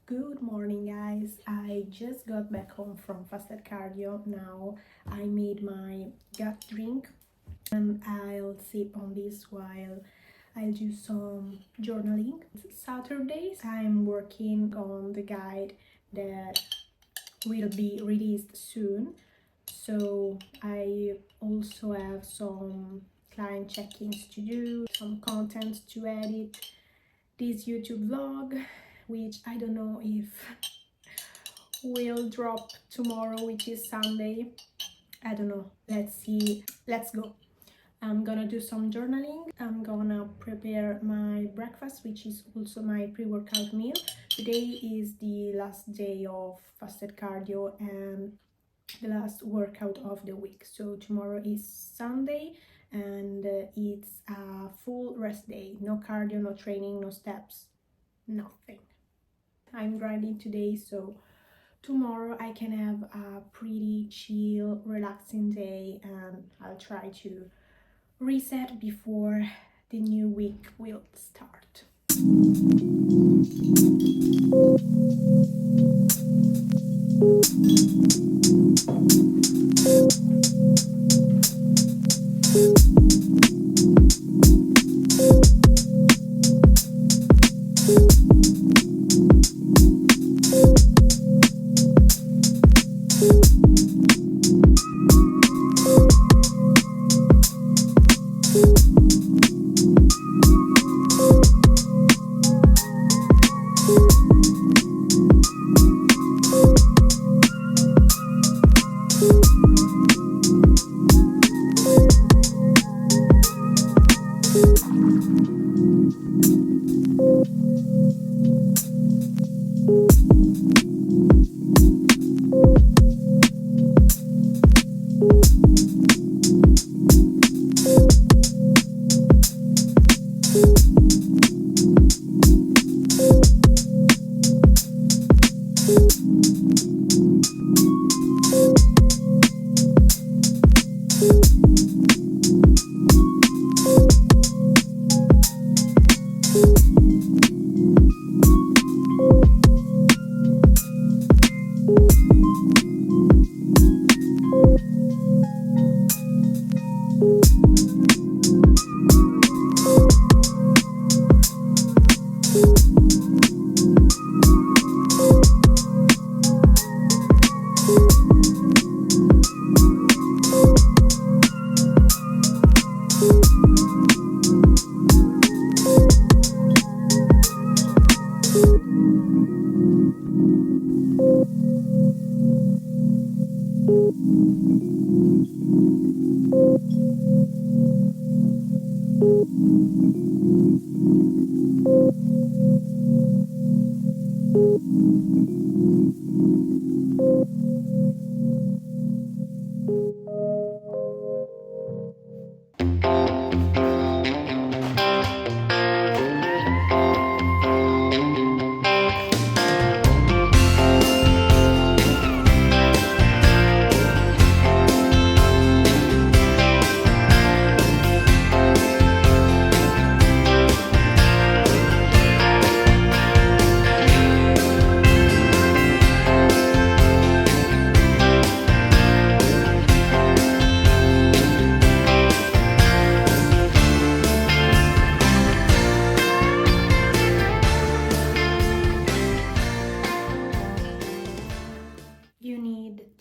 Good morning, guys. I just got back home from fasted cardio. Now I made my gut drink and I'll sip on this while I'll do some journaling. Saturdays I'm working on the guide that will be released soon, so I also have some client check-ins to do, some content to edit, this YouTube vlog, which I don't know if will drop tomorrow, which is Sunday. I don't know. Let's see. Let's go. I'm gonna do some journaling. I'm gonna prepare my breakfast, which is also my pre-workout meal. Today is the last day of fasted cardio and the last workout of the week. So tomorrow is Sunday and it's a full rest day. No cardio, no training, no steps, nothing. I'm grinding today, so tomorrow I can have a pretty chill, relaxing day, and I'll try to reset before the new week will start.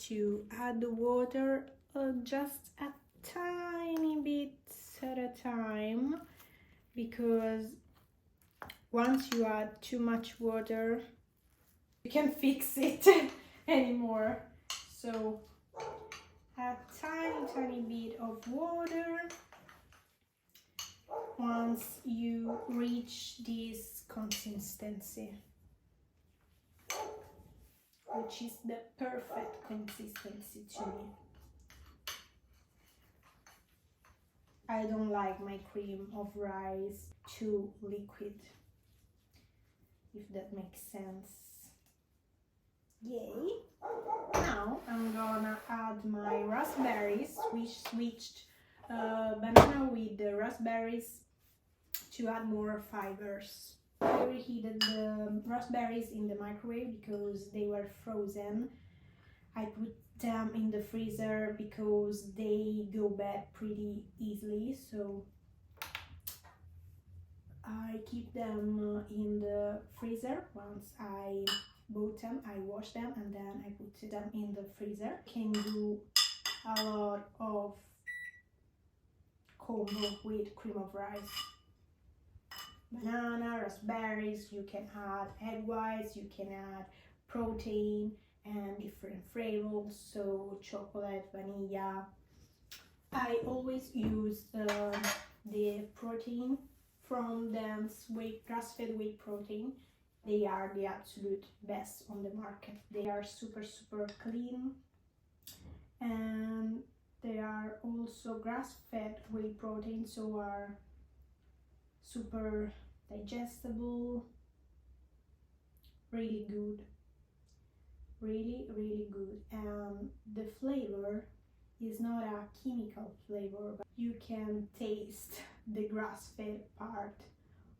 To add the water just a tiny bit at a time, because once you add too much water you can't fix it anymore. So a tiny bit of water once you reach this consistency, which is the perfect consistency to me. I don't like my cream of rice too liquid, if that makes sense. Yay! Now I'm gonna add my raspberries, which switched banana with the raspberries to add more fibers. I reheated the raspberries in the microwave because they were frozen. I put them in the freezer because they go bad pretty easily, so I keep them in the freezer. Once I bought them, I wash them and then I put them in the freezer. Can do a lot of combo with cream of rice. Banana, raspberries, you can add egg whites, you can add protein and different flavors, so chocolate, vanilla. I always use the protein from Dance grass-fed whey protein. They are the absolute best on the market. They are super clean, and they are also grass-fed whey protein, so are super digestible, really good, really good. And the flavor is not a chemical flavor, but you can taste the grass-fed part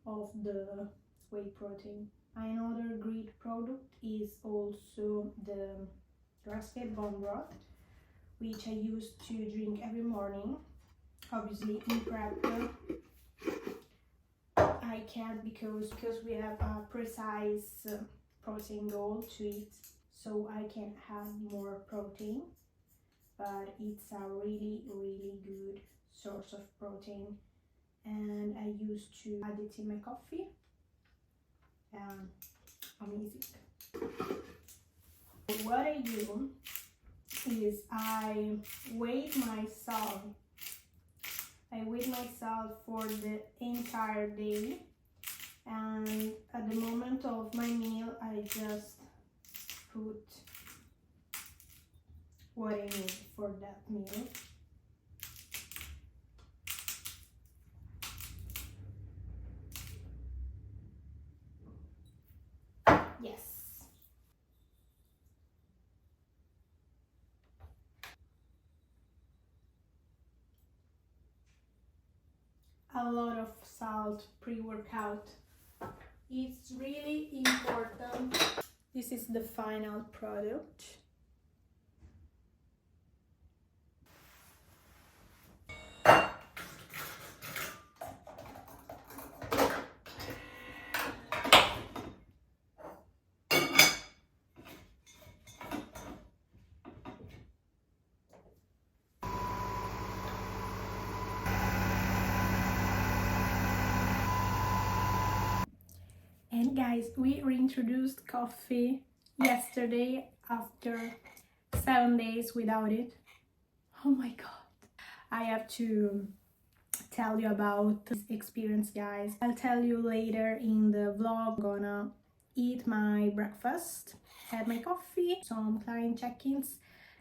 of the whey protein. Another great product is also the grass-fed bone broth, which I used to drink every morning. Obviously in prep I can't because we have a precise protein goal to eat, so I can have more protein, but it's a really good source of protein, and I used to add it in my coffee. Amazing. What I do is I weigh myself I weighed myself for the entire day, and at the moment of my meal I just put what I need for that meal. Yes. A lot of salt pre-workout. It's really important. This is the final product. And guys, we reintroduced coffee yesterday after 7 days without it. Oh my god. I have to tell you about this experience, guys. I'll tell you later in the vlog. I'm gonna eat my breakfast, have my coffee, some client check-ins,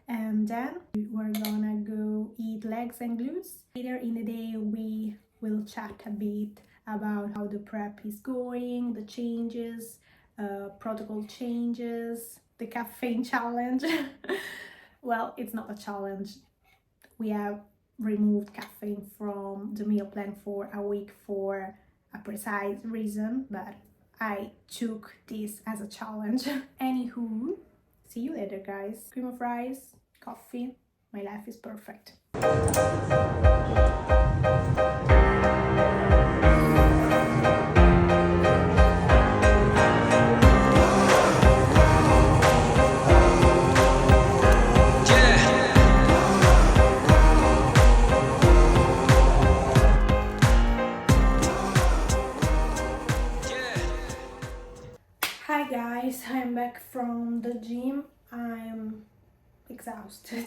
and then we're gonna go eat legs and glutes. Later in the day we will chat a bit about how the prep is going, the changes, protocol changes, the caffeine challenge. Well, it's not a challenge. We have removed caffeine from the meal plan for a week for a precise reason, but I took this as a challenge. Anywho, see you later, guys. Cream of rice, coffee, my life is perfect. Hi guys, I'm back from the gym. I'm exhausted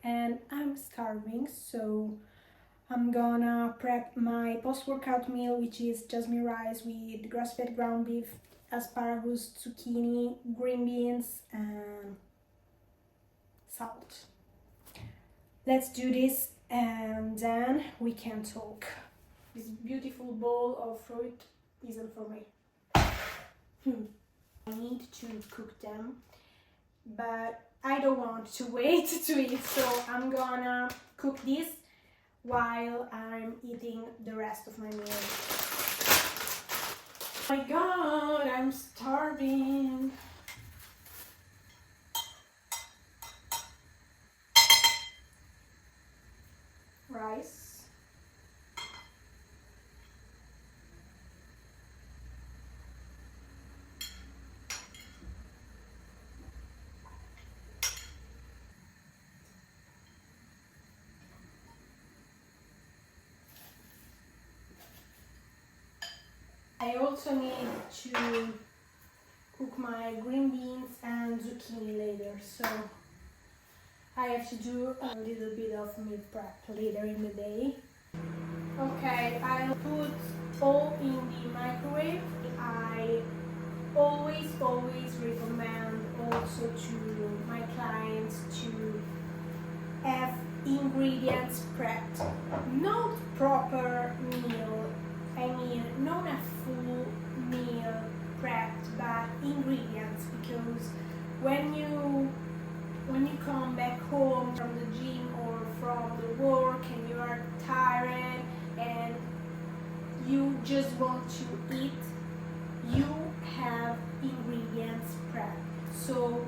and I'm starving, so I'm gonna prep my post-workout meal, which is jasmine rice with grass-fed ground beef, asparagus, zucchini, green beans and salt. Let's do this and then we can talk. This beautiful bowl of fruit isn't for me. I need to cook them, but I don't want to wait to eat, so I'm gonna cook this while I'm eating the rest of my meal. Oh my god, I'm starving. Rice. I also need to cook my green beans and zucchini later, so I have to do a little bit of meal prep later in the day. Okay, I'll put all in the microwave. I always recommend also to my clients to have ingredients prepped, not proper meal. I mean, not a full meal prepped, but ingredients, because when you come back home from the gym or from the work and you are tired and you just want to eat, you have ingredients prepped. So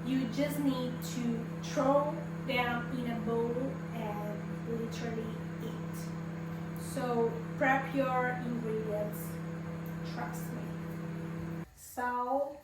you just need to throw them in a bowl and literally eat. So prep your ingredients, trust me. Salt.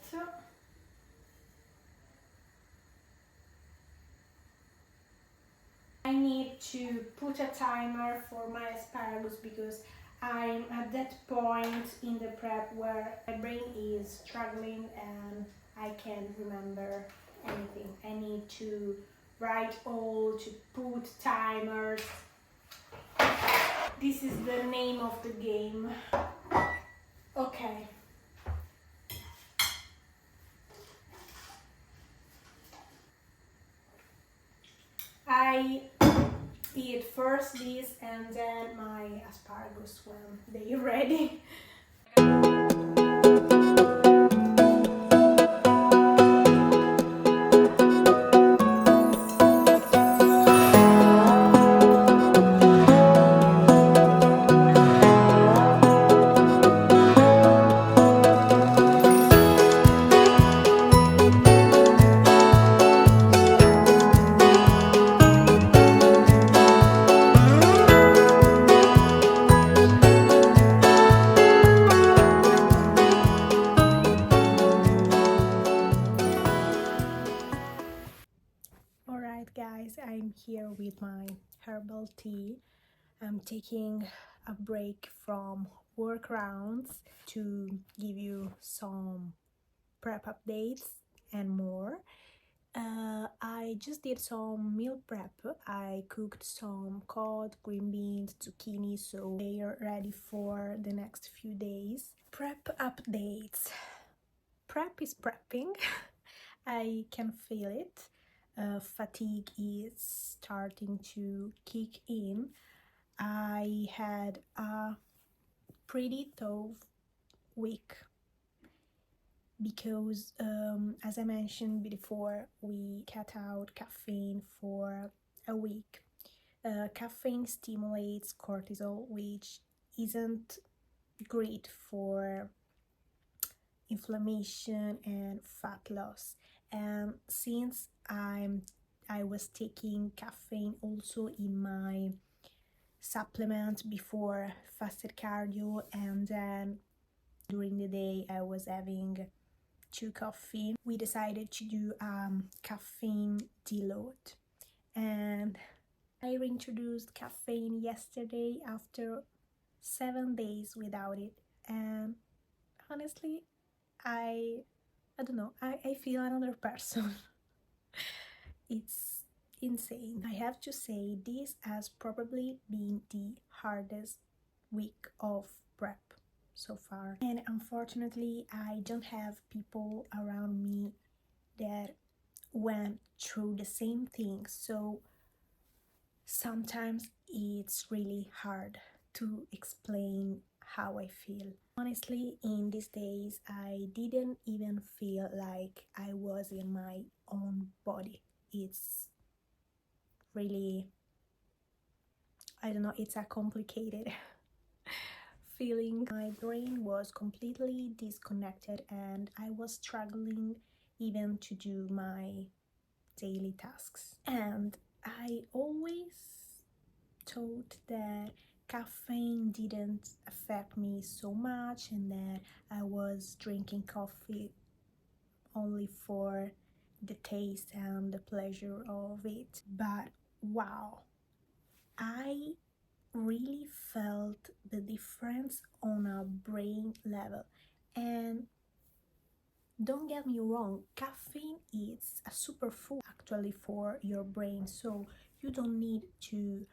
I need to put a timer for my asparagus because I'm at that point in the prep where my brain is struggling and I can't remember anything. I need to write all, to put timers. This is the name of the game. Okay. I eat first this and then my asparagus when they're ready. Alright guys, I'm here with my herbal tea. I'm taking a break from work rounds to give you some prep updates and more. I just did some meal prep. I cooked some cod, green beans, zucchini, so they are ready for the next few days. Prep updates. Prep is prepping. I can feel it. Fatigue is starting to kick in. I had a pretty tough week because, as I mentioned before, we cut out caffeine for a week. Caffeine stimulates cortisol, which isn't great for inflammation and fat loss. And since I was taking caffeine also in my supplement before fasted cardio, and then during the day I was having 2 coffee, we decided to do caffeine deload, and I reintroduced caffeine yesterday after 7 days without it, and honestly I don't know, I feel another person. It's insane. I have to say this has probably been the hardest week of prep so far, and unfortunately I don't have people around me that went through the same thing, so sometimes it's really hard to explain how I feel. Honestly, in these days I didn't even feel like I was in my own body. It's really, I don't know, it's a complicated feeling. My brain was completely disconnected and I was struggling even to do my daily tasks. And I always thought that caffeine didn't affect me so much and that I was drinking coffee only for the taste and the pleasure of it. But wow, I really felt the difference on a brain level. And don't get me wrong, caffeine is a superfood actually for your brain, so you don't need to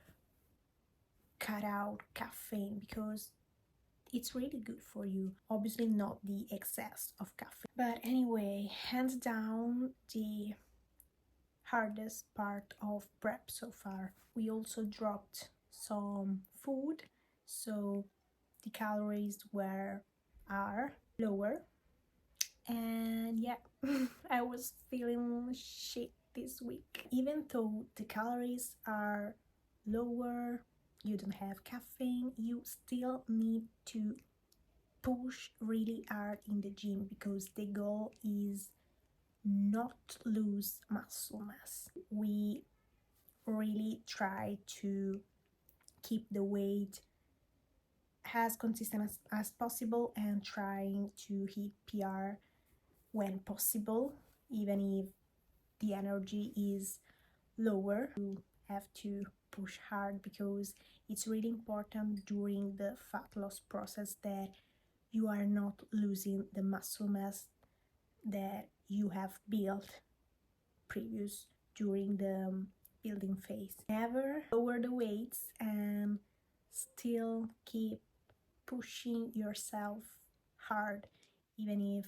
cut out caffeine because it's really good for you. Obviously not the excess of caffeine. But anyway, hands down the hardest part of prep so far. We also dropped some food, so the calories are lower, and yeah, I was feeling shit this week. Even though the calories are lower, you don't have caffeine, you still need to push really hard in the gym because the goal is not lose muscle mass. We really try to keep the weight as consistent as possible and trying to hit PR when possible, even if the energy is lower. You have to push hard because it's really important during the fat loss process that you are not losing the muscle mass that you have built previous during the building phase. Never lower the weights and still keep pushing yourself hard, even if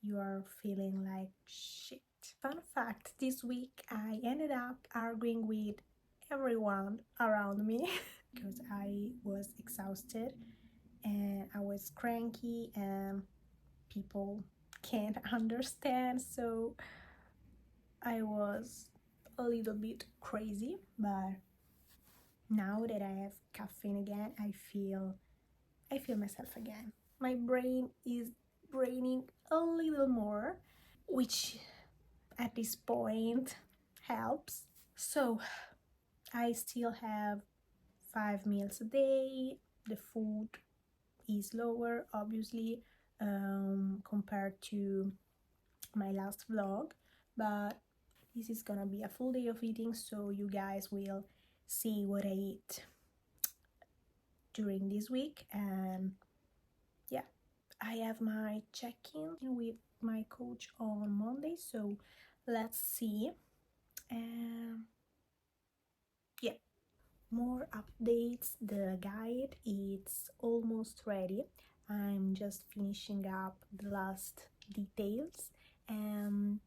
you are feeling like shit. Fun fact, this week I ended up arguing with everyone around me because I was exhausted and I was cranky and people can't understand, so I was a little bit crazy. But now that I have caffeine again, I feel myself again. My brain is braining a little more, which at this point helps. So I still have 5 meals a day. The food is lower, obviously, compared to my last vlog, but this is gonna be a full day of eating, so you guys will see what I eat during this week. And yeah, I have my check-in with my coach on Monday, so let's see. And yeah, more updates. The guide is almost ready. I'm just finishing up the last details, and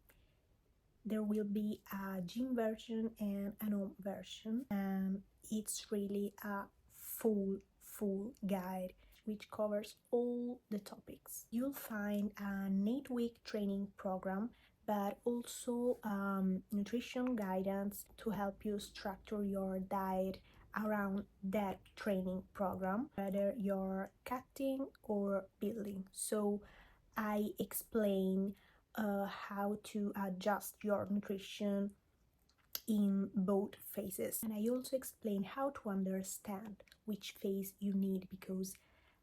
there will be a gym version and a home version, and it's really a full guide which covers all the topics. You'll find an 8-week training program, but also nutrition guidance to help you structure your diet around that training program, whether you're cutting or building. So I explain how to adjust your nutrition in both phases, and I also explain how to understand which phase you need, because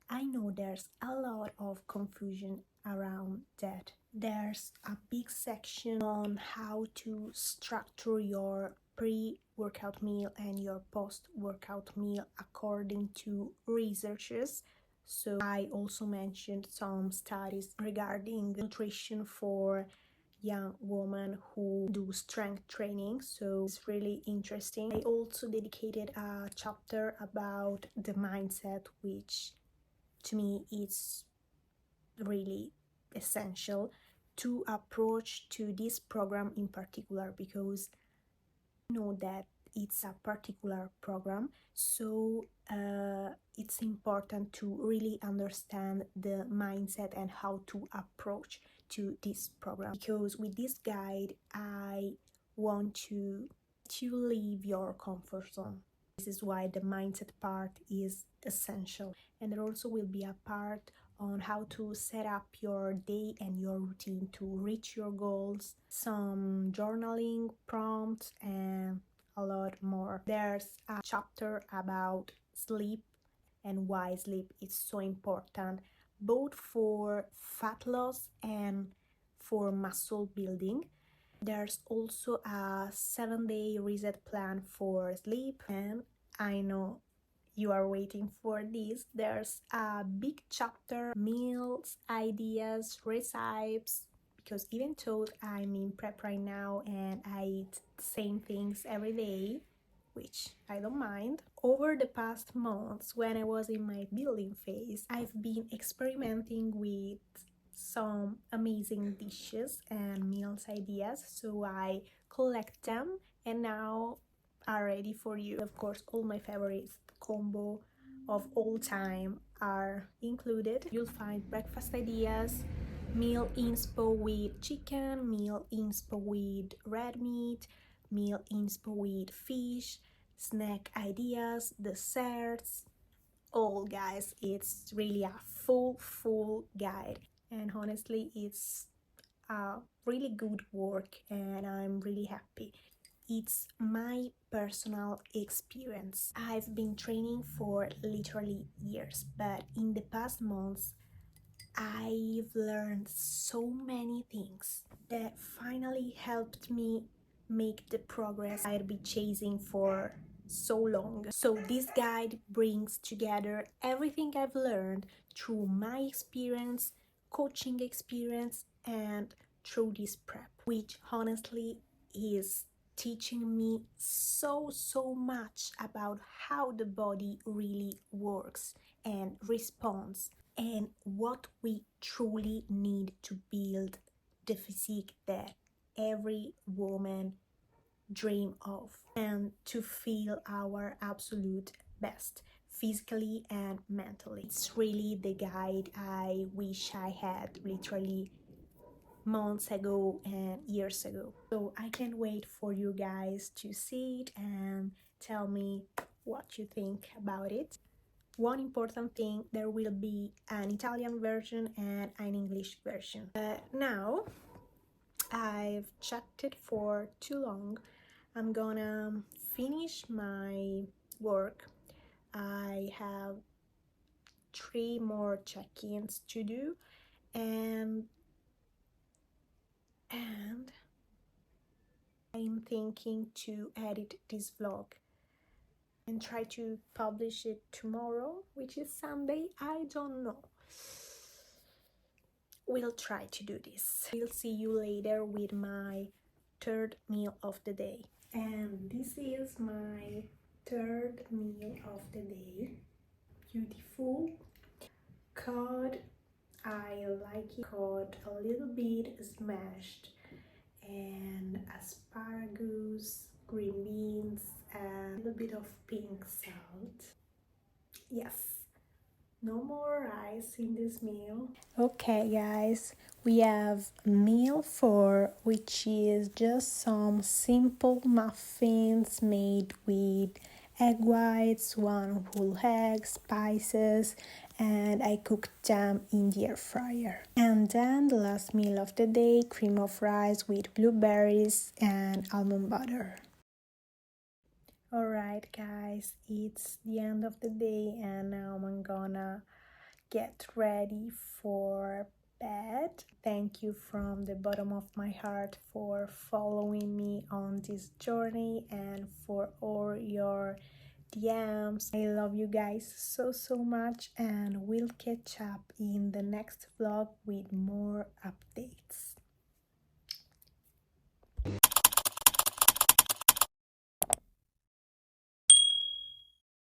I know there's a lot of confusion around that. There's a big section on how to structure your pre-workout meal and your post-workout meal according to researchers. So I also mentioned some studies regarding nutrition for young women who do strength training, so it's really interesting. I also dedicated a chapter about the mindset, which to me is really essential to approach to this program in particular, because I know that it's a particular program, so it's important to really understand the mindset and how to approach to this program, because with this guide I want to leave your comfort zone. This is why the mindset part is essential, and there also will be a part on how to set up your day and your routine to reach your goals, some journaling prompts, and a lot more. There's a chapter about sleep and why sleep is so important, both for fat loss and for muscle building. There's also a 7-day reset plan for sleep, and I know you are waiting for this. There's a big chapter, meals, ideas, recipes, because even though I'm in prep right now and I eat the same things every day, which I don't mind, over the past months when I was in my building phase, I've been experimenting with some amazing dishes and meals ideas, so I collect them and now are ready for you. Of course, all my favorites combo of all time are included. You'll find breakfast ideas, meal inspo with chicken, meal inspo with red meat, meal inspo with fish, snack ideas, desserts, all, guys. It's really a full guide, and honestly it's a really good work and I'm really happy. It's my personal experience. I've been training for literally years, but in the past months I've learned so many things that finally helped me make the progress I'd be chasing for so long. So this guide brings together everything I've learned through my experience, coaching experience, and through this prep, which honestly is teaching me so much about how the body really works and responds, and what we truly need to build the physique that every woman dream of, and to feel our absolute best physically and mentally. It's really the guide I wish I had literally months ago and years ago. So I can't wait for you guys to see it and tell me what you think about it. One important thing, there will be an Italian version and an English version. Now I've chatted for too long. I'm gonna finish my work. I have 3 more check-ins to do, and I'm thinking to edit this vlog and try to publish it tomorrow, which is Sunday. I don't know. We'll try to do this. We'll see you later with my 3rd meal of the day. And this is my 3rd meal of the day. Beautiful. Cod, I like it. Cod a little bit smashed, and asparagus, green beans, and a little bit of pink salt. Yes, no more rice in this meal. Okay guys, we have meal 4, which is just some simple muffins made with egg whites, 1 whole egg, spices, and I cooked them in the air fryer. And then the last meal of the day, cream of rice with blueberries and almond butter. Alright guys, it's the end of the day and now I'm gonna get ready for bed. Thank you from the bottom of my heart for following me on this journey and for all your DMs. I love you guys so much, and we'll catch up in the next vlog with more updates.